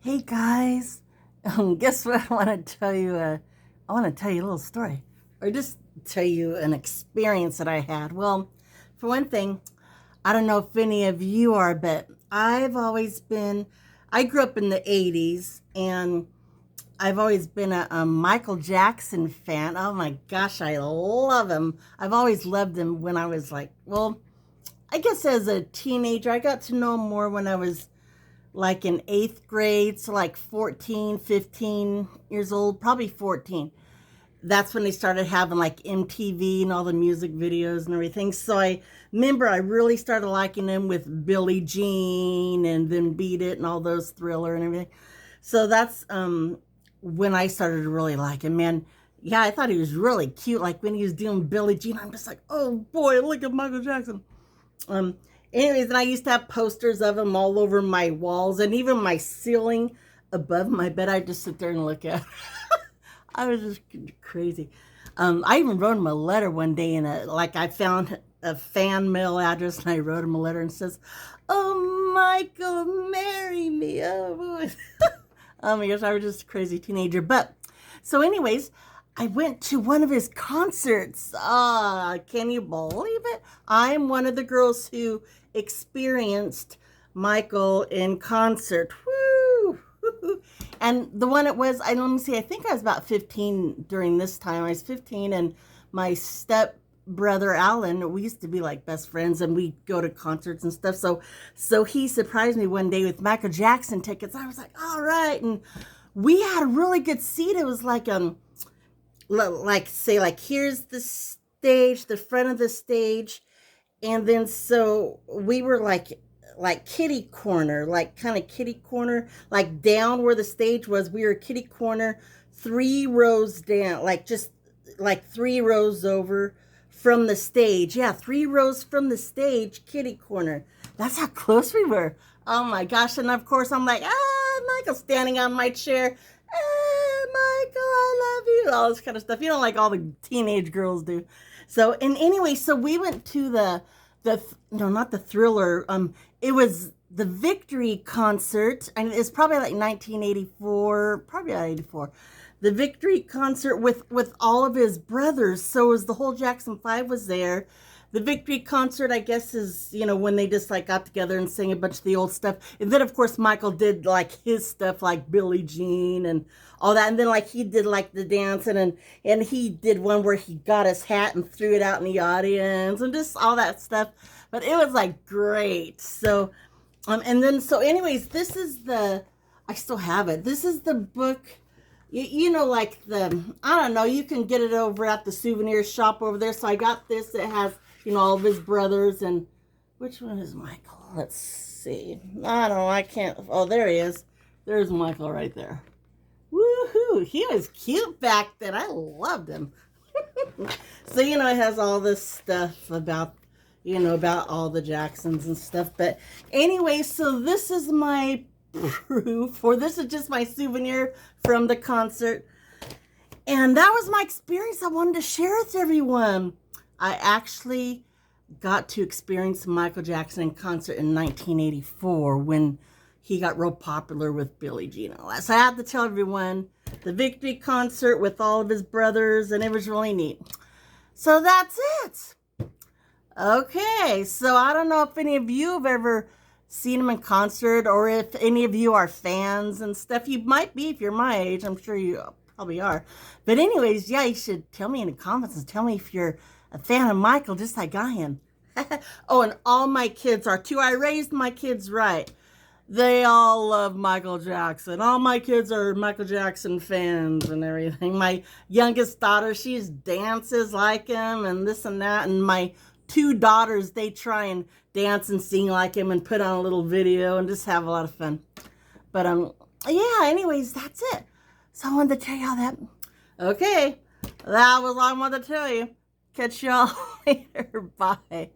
Hey guys, guess what? I want to tell you a little story, or just tell you an experience that I had. Well, for one thing, I don't know if any of you are, but I grew up in the '80s, and I've always been a Michael Jackson fan. Oh my gosh, I love him. I've always loved him when I was I guess as a teenager. I got to know him more when I was like in eighth grade, so like 14, 15 years old, probably 14. That's when they started having like MTV and all the music videos and everything. So I remember I really started liking them with Billie Jean and then Beat It and all those Thriller and everything. So that's when I started to really like him. Man, yeah, I thought he was really cute. Like when he was doing Billie Jean, I'm just like, oh boy, look at Michael Jackson. Um, Anyways, and I used to have posters of him all over my walls and even my ceiling above my bed. I just sit there and look at. I was just crazy. I even wrote him a letter one day, and I found a fan mail address, and I wrote him a letter and says, "Oh, Michael, marry me." Oh boy. Oh my gosh, I was just a crazy teenager. But so, anyways, I went to one of his concerts. Can you believe it? I'm one of the girls who experienced Michael in concert. Woo! And the one it was, let me see, I think I was about 15 during this time. I was 15, and my step brother Alan, we used to be like best friends, and we'd go to concerts and stuff. So he surprised me one day with Michael Jackson tickets. I was like, all right. And we had a really good seat. It was like here's the stage, the front of the stage, and then so we were like kitty corner, like kind of kitty corner, like down where the stage was. We were kitty corner, 3 rows down, like just like 3 rows over from the stage. Yeah, 3 rows from the stage, kitty corner. That's how close we were. Oh my gosh. And of course I'm like, Michael standing on my chair. Michael, I love you. All this kind of stuff. You know, like all the teenage girls do. So, and anyway, so we went to no, not the Thriller. It was the Victory concert, and it's probably like 1984, probably 84. The Victory concert with all of his brothers. So it was the whole Jackson 5 was there. The Victory concert, I guess, is, when they just like got together and sang a bunch of the old stuff. And then, of course, Michael did like his stuff, like Billie Jean and all that. And then like he did like the dancing, and he did one where he got his hat and threw it out in the audience and just all that stuff. But it was like great. So, and then, so anyways, I still have it. This is the book. Like I don't know, you can get it over at the souvenir shop over there. So I got this. It has, all of his brothers. And which one is Michael? Let's see. I don't know. I can't. Oh, there he is. There's Michael right there. Woohoo. He was cute back then. I loved him. So, it has all this stuff about all the Jacksons and stuff. But anyway, so this is my proof, or this is just my souvenir from the concert. And that was my experience I wanted to share with everyone. I actually got to experience Michael Jackson in concert in 1984 when he got real popular with Billie Jean. So I had to tell everyone the Victory concert with all of his brothers, and it was really neat. So that's it. Okay, so I don't know if any of you have ever seen him in concert, or if any of you are fans and stuff. You might be if you're my age. I'm sure you probably are. But anyways, yeah, you should tell me in the comments and tell me if you're a fan of Michael, just like I am. Oh, and all my kids are too. I raised my kids right. They all love Michael Jackson. All my kids are Michael Jackson fans and everything. My youngest daughter, she dances like him and this and that. And my 2 daughters, they try and dance and sing like him and put on a little video and just have a lot of fun. But yeah, anyways, that's it. So I wanted to tell y'all that. Okay, that was all I wanted to tell you. Catch y'all later. Bye.